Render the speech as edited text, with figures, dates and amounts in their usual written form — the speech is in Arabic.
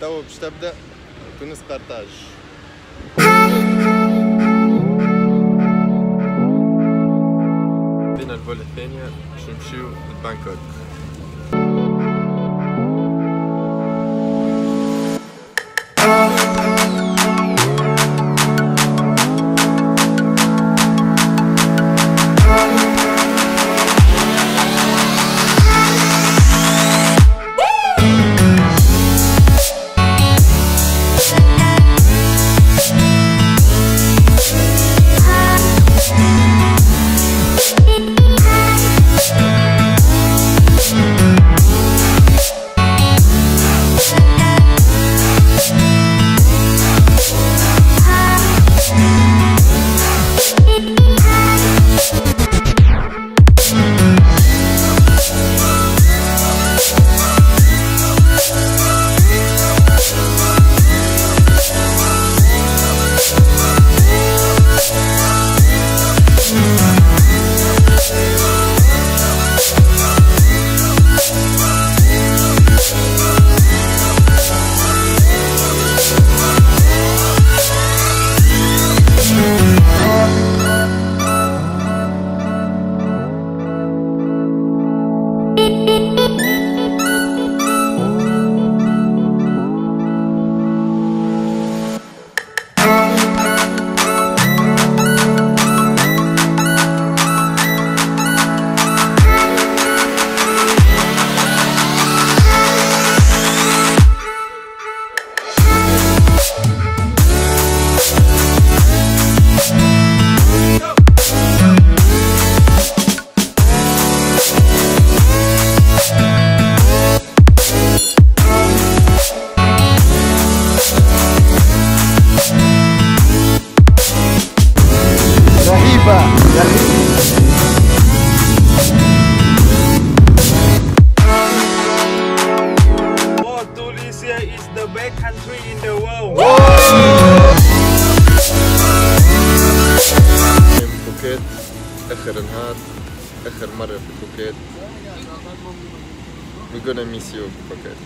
تو باش تبدا تونس قرطاج. بينا الفولة الثانية باش نمشيو لبانكوك. Tunisia is the best country in the world. بوكيت آخر نهار، آخر مرة في بوكيت. We're gonna miss you, Phuket.